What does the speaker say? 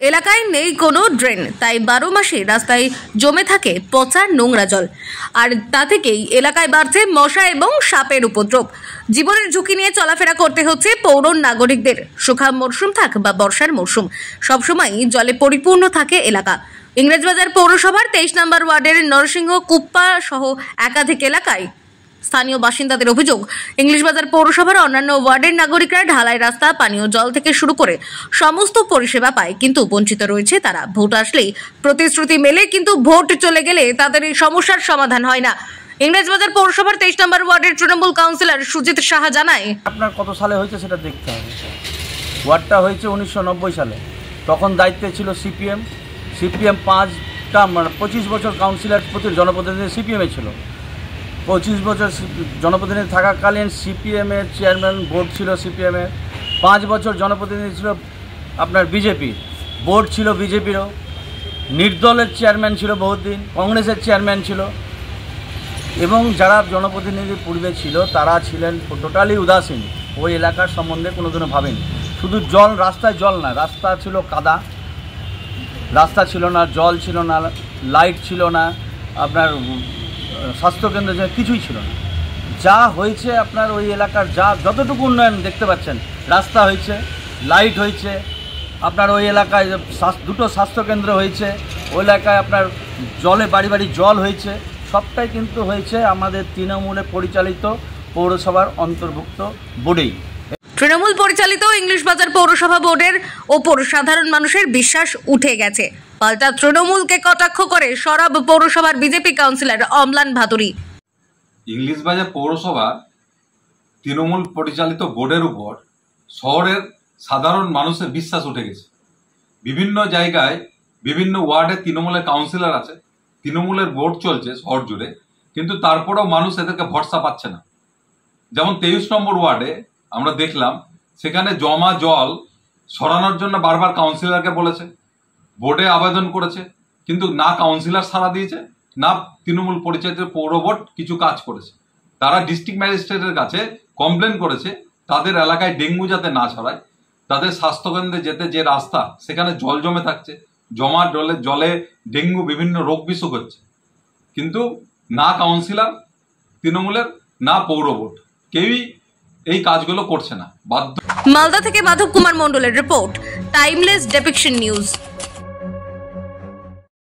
এলাকায় নেই কোনো ড্রেন, তাই 12 মাসে রাস্তায় জমে থাকে পচা নোংরা জল। আর তা থেকেই এলাকায় বাড়ছে মশা এবং সাপের উপদ্রব। জীবনের ঝুঁকি নিয়ে চলাফেরা করতে হচ্ছে পৌর নাগরিকদের। শুখা মরশুম থাক বা বর্ষার মরশুম, সবসময়ই জলে পরিপূর্ণ থাকে এলাকা। ইংরেজবাজার পৌরসভার 23 নম্বর ওয়ার্ডের নরসিংহ কুপ্পা সহ একাধিক এলাকায় স্থানীয় বাসিন্দাদের অভিযোগ, ইংলিশবাজার পৌরসভার অন্যান্য ওয়ার্ডের নাগরিকরা ঢালাই রাস্তা, পানীয় জল থেকে শুরু করে সমস্ত পরিষেবা পায়, কিন্তু বঞ্চিত রয়েছে তারা। ভোট আসলেই প্রতিশ্রুতি মেলে, কিন্তু ভোট চলে গেলে তাদের এই সমস্যার সমাধান হয় না। ইংরেজবাজার পৌরসভার 23 নম্বর ওয়ার্ডের তৃণমূল কাউন্সিলর সুজিত সাহা জানায়, আপনার কত সালে হয়েছে সেটা দেখতে হবে। ওয়ার্ডটা হয়েছে 1990 সালে, তখন দায়িত্বে ছিল সিপিএম 25 বছর কাউন্সিলর জনপ্রতিনিধি সিপিএমে ছিল। 25 বছর জনপ্রতিনিধি থাকাকালীন সিপিএমের চেয়ারম্যান বোর্ড ছিল সিপিএমের, 5 বছর জনপ্রতিনিধি ছিল আপনার বিজেপি, বোর্ড ছিল বিজেপিরও, নির্দলের চেয়ারম্যান ছিল বহুদিন, কংগ্রেসের চেয়ারম্যান ছিল, এবং যারা জনপ্রতিনিধি পূর্বে ছিল তারা ছিলেন টোটালি উদাসীন, ওই এলাকার সম্বন্ধে কোনোদিনও ভাবেনি। শুধু জল, রাস্তায় জল না, রাস্তা ছিল কাদা, রাস্তা ছিল না, জল ছিল না, লাইট ছিল না, আপনার স্বাস্থ্যকেন্দ্র কিছুই ছিল না। যা হয়েছে আপনার ওই এলাকার যতটুকু উন্নয়ন দেখতে পাচ্ছেন, রাস্তা হয়েছে, লাইট হয়েছে, আপনার ওই এলাকায় 2টো স্বাস্থ্যকেন্দ্র হয়েছে, ওই এলাকায় আপনার জলে বাড়ি বাড়ি জল হয়েছে, সবটাই কিন্তু হয়েছে আমাদের তৃণমূলে পরিচালিত পৌরসভার অন্তর্ভুক্ত বোর্ডেই। তৃণমূল পরিচালিত ইংলিশবাজার পৌরসভা বোর্ডের ওপর সাধারণ মানুষের বিশ্বাস উঠে গেছে। পাল্টা তৃণমূলকে কটাক্ষ করে সরব পৌরসভার বিজেপি কাউন্সিলর অম্লান ভাদুরী। ইংলিশবাজার পৌরসভা তৃণমূল পরিচালিত বোর্ডের উপর শহরের সাধারণ মানুষের বিশ্বাস উঠে গেছে। বিভিন্ন জায়গায় বিভিন্ন ওয়ার্ডে তৃণমূলের কাউন্সিলর আছে, তৃণমূলের বোর্ড চলছে শহর জুড়ে, কিন্তু তারপরেও মানুষ এদেরকে ভরসা পাচ্ছে না। যেমন 23 নম্বর ওয়ার্ডে আমরা দেখলাম, সেখানে জমা জল সরানোর জন্য বারবার কাউন্সিলরকে বলেছে, বোর্ডে আবেদন করেছে, কিন্তু না কাউন্সিলর সাড়া দিয়েছে, না তৃণমূল পরিচালিত পৌর বোর্ড কিছু কাজ করেছে। তারা ডিস্ট্রিক্ট ম্যাজিস্ট্রেটের কাছে কমপ্লেন করেছে তাদের এলাকায় ডেঙ্গু যাতে না ছড়ায়, তাদের স্বাস্থ্যকেন্দ্রে যেতে যে রাস্তা সেখানে জল জমে থাকছে, জমা জলে ডেঙ্গু বিভিন্ন রোগ বিসুখ হচ্ছে, কিন্তু না কাউন্সিলর তৃণমূলের না পৌর বোর্ড কেউই এই কাজগুলো করছে না। বাধ্য। মালদা থেকে মাধব কুমার মণ্ডলের রিপোর্ট, টাইমলেস ডেপিকশন নিউজ।